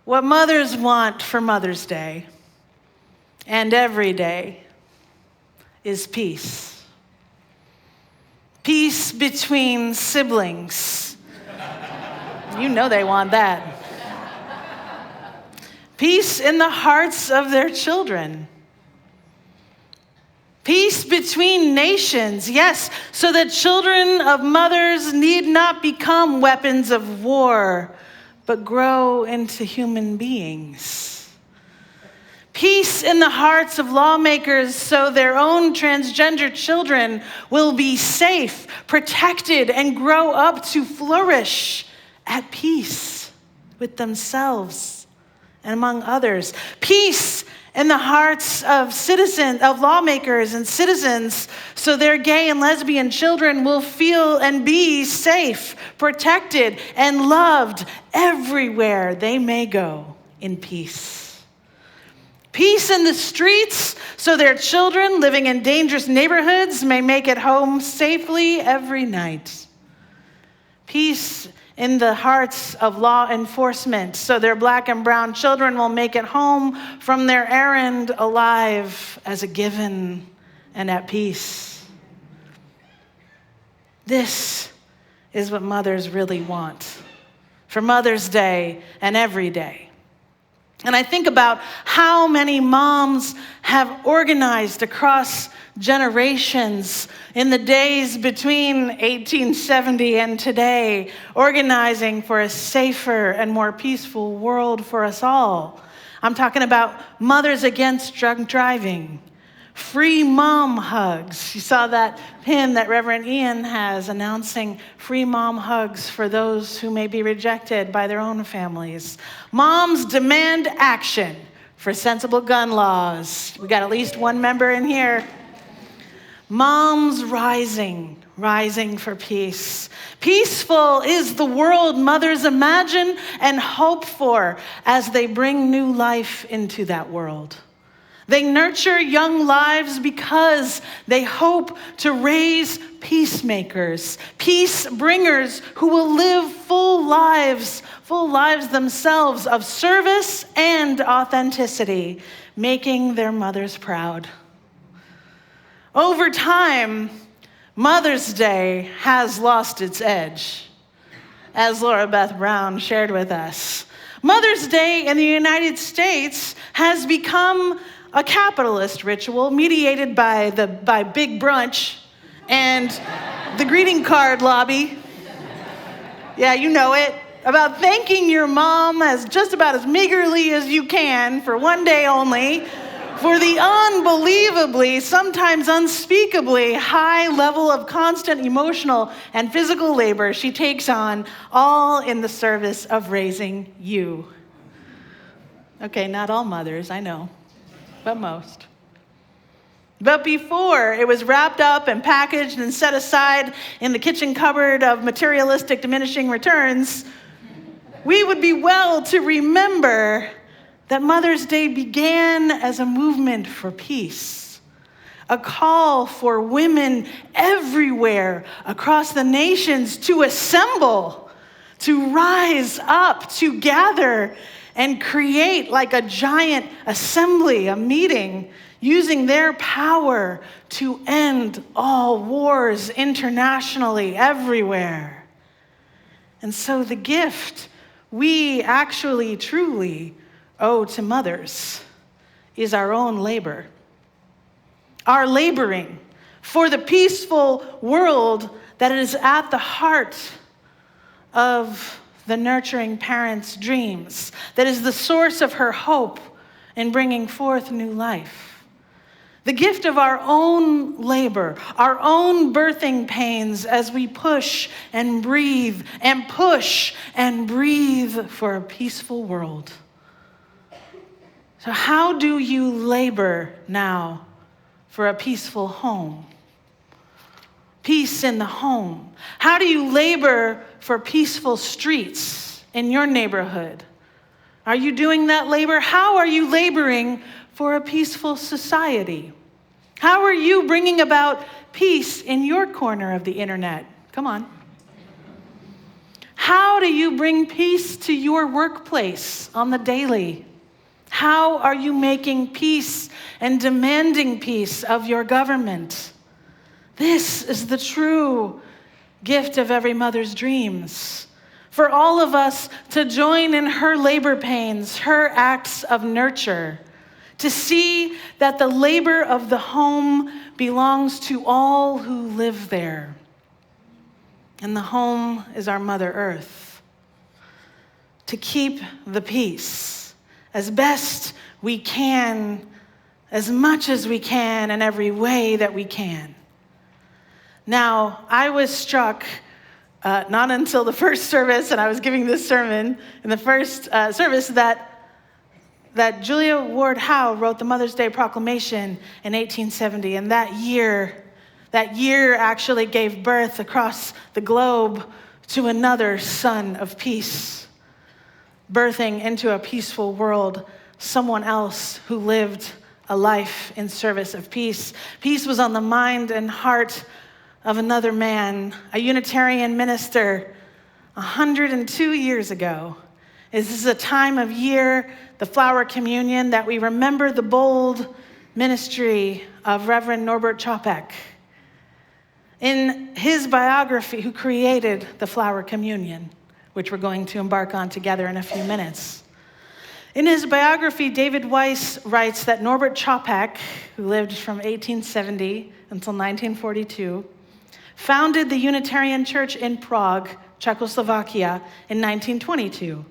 What mothers want for Mother's Day and every day is peace. Peace between siblings. You know they want that. Peace in the hearts of their children. Peace between nations, yes, so that children of mothers need not become weapons of war, but grow into human beings. Peace in the hearts of lawmakers so their own transgender children will be safe, protected, and grow up to flourish at peace with themselves and among others. Peace in the hearts of lawmakers and citizens, so their gay and lesbian children will feel and be safe, protected, and loved everywhere they may go in peace. Peace in the streets, so their children living in dangerous neighborhoods may make it home safely every night. Peace in the hearts of law enforcement, so their black and brown children will make it home from their errand alive as a given and at peace. This is what mothers really want for Mother's Day and every day. And I think about how many moms have organized across generations in the days between 1870 and today, organizing for a safer and more peaceful world for us all. I'm talking about Mothers Against Drunk Driving, free mom hugs. You saw that pin that Reverend Ian has announcing free mom hugs for those who may be rejected by their own families. Moms demand action for sensible gun laws. We got at least one member in here. Moms rising for peace. Peaceful is the world mothers imagine and hope for as they bring new life into that world. They nurture young lives because they hope to raise peacemakers, peace bringers who will live full lives themselves of service and authenticity, making their mothers proud. Over time, Mother's Day has lost its edge, as Laura Beth Brown shared with us. Mother's Day in the United States has become a capitalist ritual mediated by Big Brunch and the greeting card lobby. Yeah, you know it. About thanking your mom as just about as meagerly as you can for one day only for the unbelievably, sometimes unspeakably high level of constant emotional and physical labor she takes on, all in the service of raising you. Okay, not all mothers, I know, but most. But before it was wrapped up and packaged and set aside in the kitchen cupboard of materialistic diminishing returns, we would be well to remember that Mother's Day began as a movement for peace, a call for women everywhere across the nations to assemble, to rise up, to gather and create like a giant assembly, a meeting, using their power to end all wars internationally, everywhere. And so the gift we actually truly owe to mothers is our own labor. Our laboring for the peaceful world that is at the heart of the nurturing parent's dreams, that is the source of her hope in bringing forth new life. The gift of our own labor, our own birthing pains as we push and breathe and push and breathe for a peaceful world. So how do you labor now for a peaceful home? Peace in the home. How do you labor for peaceful streets in your neighborhood? Are you doing that labor? How are you laboring for a peaceful society? How are you bringing about peace in your corner of the internet? Come on. How do you bring peace to your workplace on the daily? How are you making peace and demanding peace of your government? This is the true gift of every mother's dreams. For all of us to join in her labor pains, her acts of nurture, to see that the labor of the home belongs to all who live there. And the home is our Mother Earth. To keep the peace as best we can, as much as we can, in every way that we can. Now, I was struck, not until the first service, and I was giving this sermon in the first service, that Julia Ward Howe wrote the Mother's Day Proclamation in 1870, and that year actually gave birth across the globe to another son of peace, birthing into a peaceful world someone else who lived a life in service of peace. Peace was on the mind and heart of another man, a Unitarian minister, 102 years ago. This is a time of year, the Flower Communion, that we remember the bold ministry of Reverend Norbert Chopek. In his biography, who created the Flower Communion, which we're going to embark on together in a few minutes. In his biography, David Weiss writes that Norbert Chopek, who lived from 1870 until 1942, founded the Unitarian Church in Prague, Czechoslovakia, in 1922.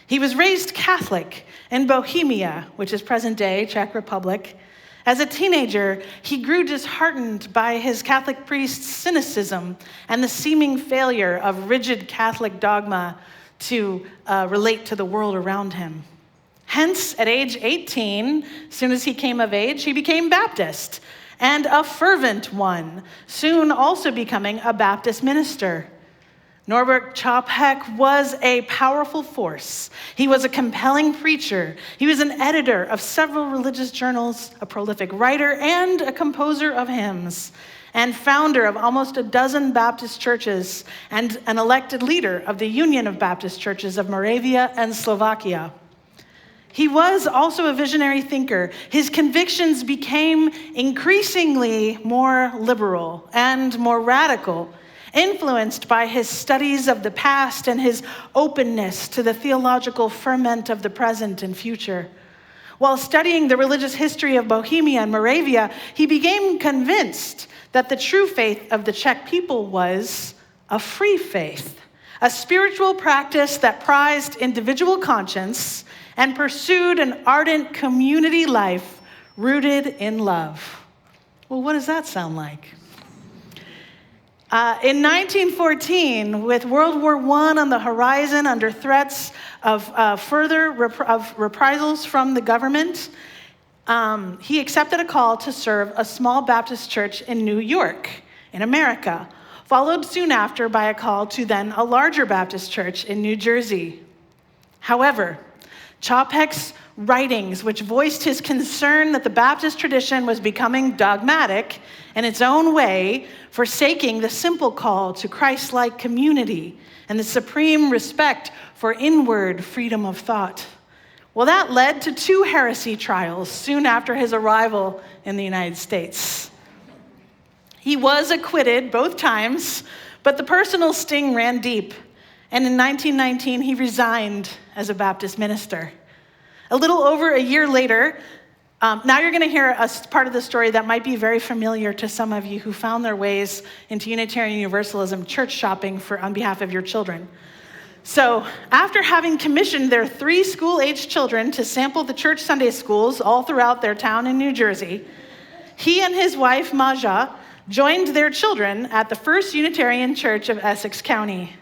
He was raised Catholic in Bohemia, which is present-day Czech Republic. As a teenager, he grew disheartened by his Catholic priest's cynicism and the seeming failure of rigid Catholic dogma to relate to the world around him. Hence, at age 18, as soon as he came of age, he became Baptist, and a fervent one, soon also becoming a Baptist minister. Norbert Chopek was a powerful force. He was a compelling preacher. He was an editor of several religious journals, a prolific writer, and a composer of hymns, and founder of almost a dozen Baptist churches, and an elected leader of the Union of Baptist Churches of Moravia and Slovakia. He was also a visionary thinker. His convictions became increasingly more liberal and more radical, influenced by his studies of the past and his openness to the theological ferment of the present and future. While studying the religious history of Bohemia and Moravia, he became convinced that the true faith of the Czech people was a free faith, a spiritual practice that prized individual conscience and pursued an ardent community life rooted in love. Well, what does that sound like? In 1914, with World War I on the horizon, under threats of further reprisals from the government, he accepted a call to serve a small Baptist church in New York, in America, followed soon after by a call to then a larger Baptist church in New Jersey. However, Chopek's writings, which voiced his concern that the Baptist tradition was becoming dogmatic in its own way, forsaking the simple call to Christ-like community and the supreme respect for inward freedom of thought. Well, that led to 2 heresy trials soon after his arrival in the United States. He was acquitted both times, but the personal sting ran deep. And in 1919, he resigned as a Baptist minister. A little over a year later, now you're going to hear a part of the story that might be very familiar to some of you who found their ways into Unitarian Universalism church shopping on behalf of your children. So after having commissioned their 3 school-aged children to sample the church Sunday schools all throughout their town in New Jersey, he and his wife, Maja, joined their children at the First Unitarian Church of Essex County.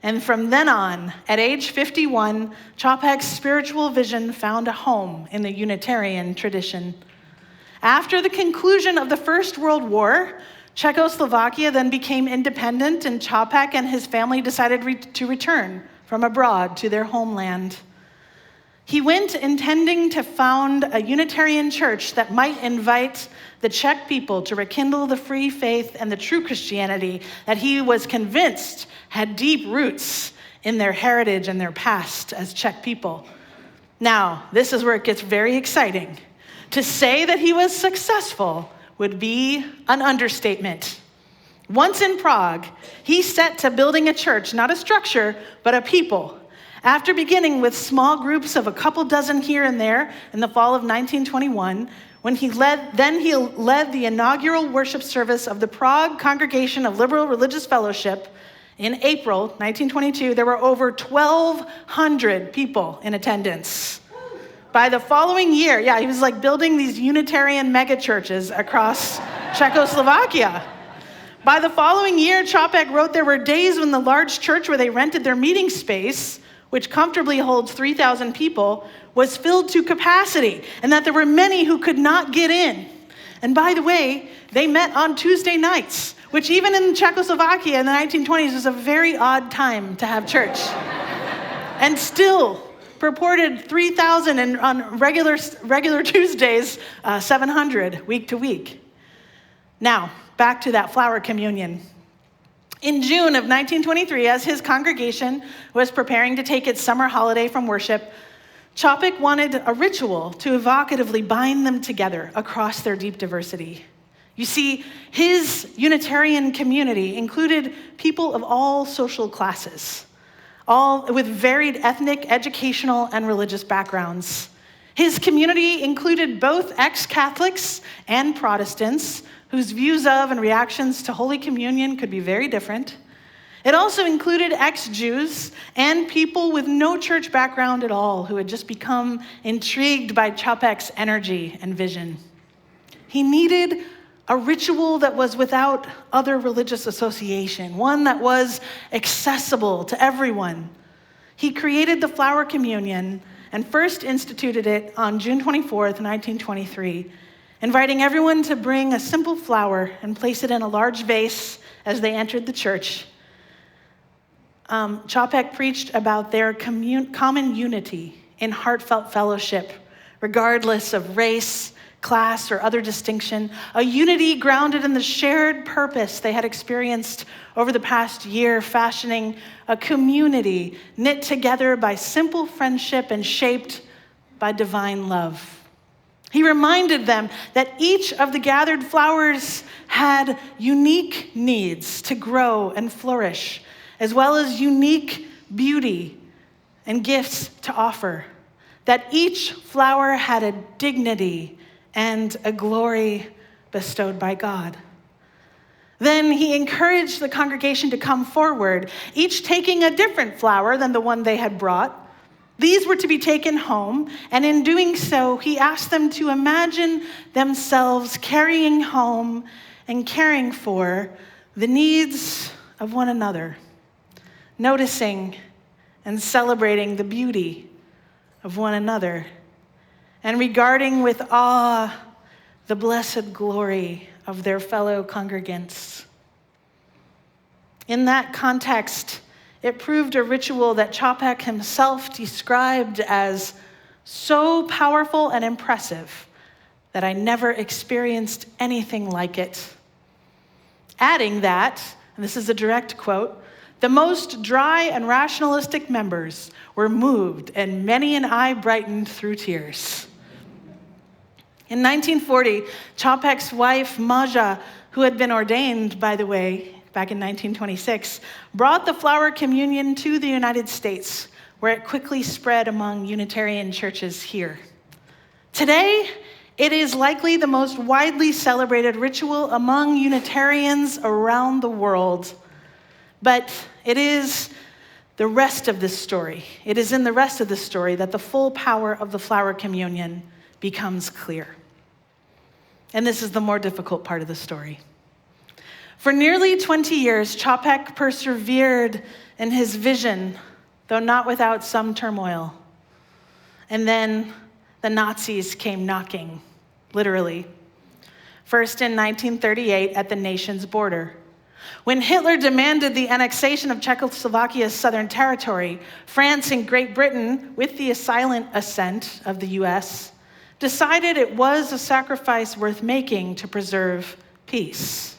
And from then on, at age 51, Chopek's spiritual vision found a home in the Unitarian tradition. After the conclusion of the First World War, Czechoslovakia then became independent, and Chopek and his family decided to return from abroad to their homeland. He went intending to found a Unitarian church that might invite the Czech people to rekindle the free faith and the true Christianity that he was convinced had deep roots in their heritage and their past as Czech people. Now, this is where it gets very exciting. To say that he was successful would be an understatement. Once in Prague, he set to building a church, not a structure, but a people. After beginning with small groups of a couple dozen here and there in the fall of 1921, when he led the inaugural worship service of the Prague Congregation of Liberal Religious Fellowship in April 1922, there were over 1,200 people in attendance. By the following year, he was like building these Unitarian megachurches across Czechoslovakia. By the following year, Čapek wrote there were days when the large church where they rented their meeting space, which comfortably holds 3,000 people, was filled to capacity, and that there were many who could not get in. And by the way, they met on Tuesday nights, which even in Czechoslovakia in the 1920s was a very odd time to have church. And still purported 3,000, and on regular Tuesdays, 700 week to week. Now, back to that flower communion. In June of 1923, as his congregation was preparing to take its summer holiday from worship, Čapek wanted a ritual to evocatively bind them together across their deep diversity. You see, his Unitarian community included people of all social classes, all with varied ethnic, educational, and religious backgrounds. His community included both ex-Catholics and Protestants, whose views of and reactions to Holy Communion could be very different. It also included ex-Jews and people with no church background at all who had just become intrigued by Čapek's energy and vision. He needed a ritual that was without other religious association, one that was accessible to everyone. He created the flower communion and first instituted it on June 24th, 1923, inviting everyone to bring a simple flower and place it in a large vase as they entered the church. Čapek preached about their common unity in heartfelt fellowship, regardless of race, class, or other distinction, a unity grounded in the shared purpose they had experienced over the past year, fashioning a community knit together by simple friendship and shaped by divine love. He reminded them that each of the gathered flowers had unique needs to grow and flourish, as well as unique beauty and gifts to offer, that each flower had a dignity and a glory bestowed by God. Then he encouraged the congregation to come forward, each taking a different flower than the one they had brought. These were to be taken home, and in doing so, he asked them to imagine themselves carrying home and caring for the needs of one another, noticing and celebrating the beauty of one another, and regarding with awe the blessed glory of their fellow congregants. In that context, it proved a ritual that Čapek himself described as so powerful and impressive that I never experienced anything like it. Adding that, and this is a direct quote, the most dry and rationalistic members were moved, and many an eye brightened through tears. In 1940, Čapek's wife, Maja, who had been ordained, by the way, back in 1926, brought the flower communion to the United States, where it quickly spread among Unitarian churches here. Today, it is likely the most widely celebrated ritual among Unitarians around the world. But it is the rest of this story. It is in the rest of the story that the full power of the flower communion becomes clear. And this is the more difficult part of the story. For nearly 20 years, Čapek persevered in his vision, though not without some turmoil. And then the Nazis came knocking, literally. First in 1938 at the nation's border. When Hitler demanded the annexation of Czechoslovakia's southern territory, France and Great Britain, with the silent assent of the US, decided it was a sacrifice worth making to preserve peace.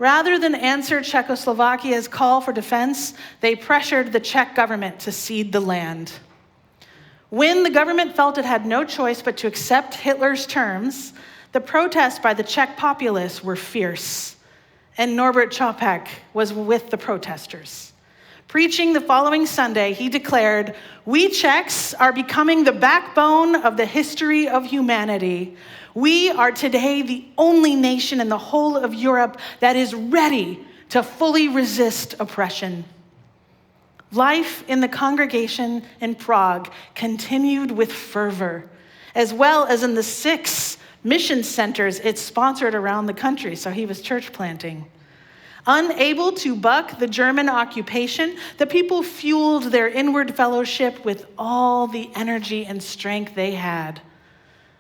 Rather than answer Czechoslovakia's call for defense, they pressured the Czech government to cede the land. When the government felt it had no choice but to accept Hitler's terms, the protests by the Czech populace were fierce, and Norbert Čapek was with the protesters. Preaching the following Sunday, he declared, "We Czechs are becoming the backbone of the history of humanity. We are today the only nation in the whole of Europe that is ready to fully resist oppression." Life in the congregation in Prague continued with fervor, as well as in the 6 mission centers it sponsored around the country, so he was church planting. Unable to buck the German occupation, the people fueled their inward fellowship with all the energy and strength they had.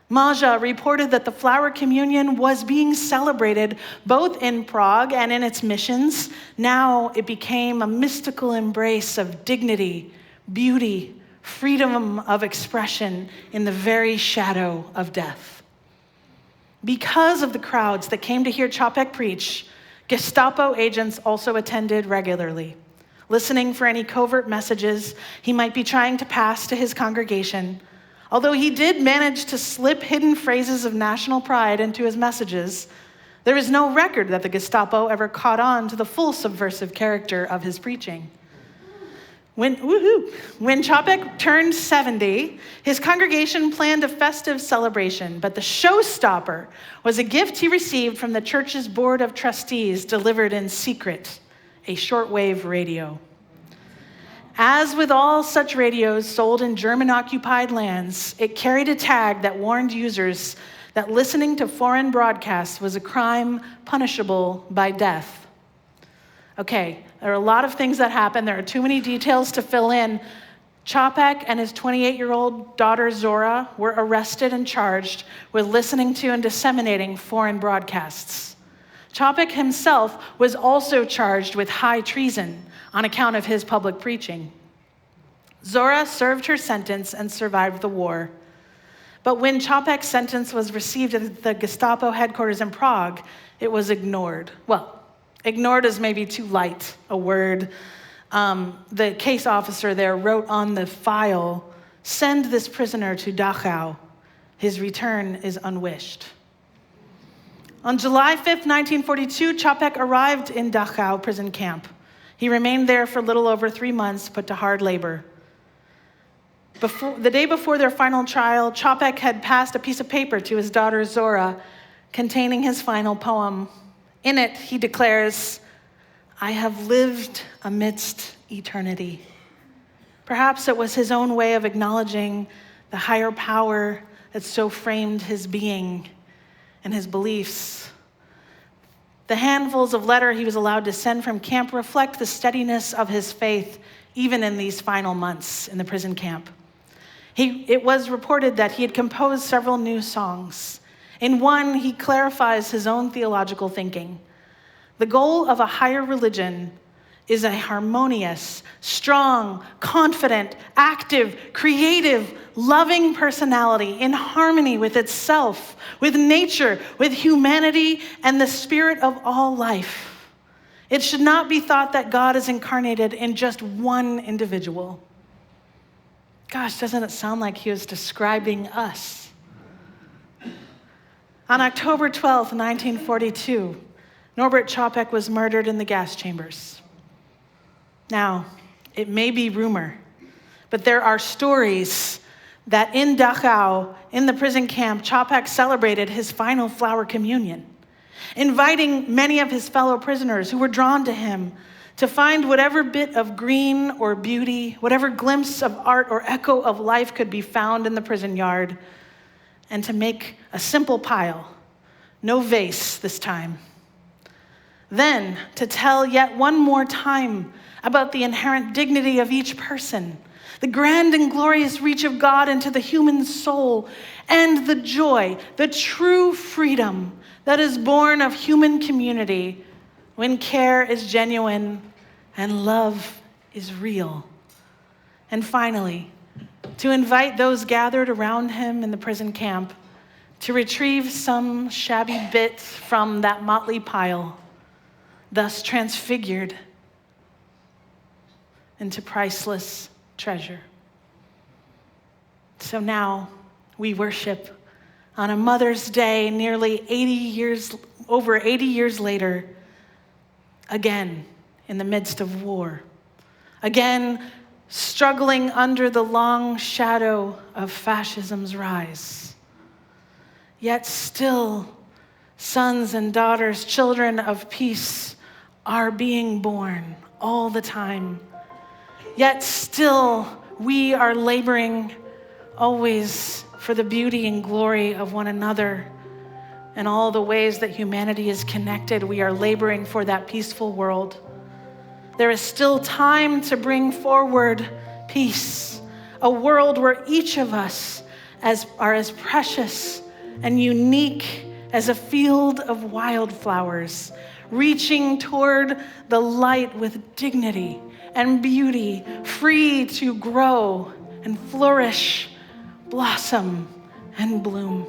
Maja reported that the flower communion was being celebrated both in Prague and in its missions. Now it became a mystical embrace of dignity, beauty, freedom of expression in the very shadow of death. Because of the crowds that came to hear Čapek preach, Gestapo agents also attended regularly, listening for any covert messages he might be trying to pass to his congregation. Although he did manage to slip hidden phrases of national pride into his messages, there is no record that the Gestapo ever caught on to the full subversive character of his preaching. When Čapek turned 70, his congregation planned a festive celebration, but the showstopper was a gift he received from the church's board of trustees, delivered in secret, a shortwave radio. As with all such radios sold in German-occupied lands, it carried a tag that warned users that listening to foreign broadcasts was a crime punishable by death. Okay, there are a lot of things that happened. There are too many details to fill in. Čapek and his 28-year-old daughter Zora were arrested and charged with listening to and disseminating foreign broadcasts. Čapek himself was also charged with high treason on account of his public preaching. Zora served her sentence and survived the war. But when Čapek's sentence was received at the Gestapo headquarters in Prague, it was ignored. Well, ignored is maybe too light a word. The case officer there wrote on the file, "Send this prisoner to Dachau. His return is unwished." On July 5th, 1942, Čapek arrived in Dachau prison camp. He remained there for a little over 3 months, put to hard labor. The day before their final trial, Čapek had passed a piece of paper to his daughter Zora containing his final poem. In it, he declares, "I have lived amidst eternity." Perhaps it was his own way of acknowledging the higher power that so framed his being and his beliefs. The handfuls of letter he was allowed to send from camp reflect the steadiness of his faith, even in these final months in the prison camp. It was reported that he had composed several new songs. In one, he clarifies his own theological thinking. The goal of a higher religion is a harmonious, strong, confident, active, creative, loving personality in harmony with itself, with nature, with humanity, and the spirit of all life. It should not be thought that God is incarnated in just one individual. Gosh, doesn't it sound like he was describing us? On October 12th, 1942, Norbert Čapek was murdered in the gas chambers. Now, it may be rumor, but there are stories that in Dachau, in the prison camp, Čapek celebrated his final flower communion, inviting many of his fellow prisoners who were drawn to him to find whatever bit of green or beauty, whatever glimpse of art or echo of life could be found in the prison yard, and to make a simple pile, no vase this time. Then, to tell yet one more time about the inherent dignity of each person, the grand and glorious reach of God into the human soul, and the joy, the true freedom that is born of human community when care is genuine and love is real. And finally, to invite those gathered around him in the prison camp to retrieve some shabby bit from that motley pile, thus transfigured into priceless treasure. So now we worship on a Mother's Day over 80 years later, again in the midst of war, again struggling under the long shadow of fascism's rise. Yet still, sons and daughters, children of peace, are being born all the time. Yet still, we are laboring always for the beauty and glory of one another. And all the ways that humanity is connected, we are laboring for that peaceful world. There is still time to bring forward peace, a world where each of us are as precious and unique as a field of wildflowers, reaching toward the light with dignity and beauty, free to grow and flourish, blossom and bloom.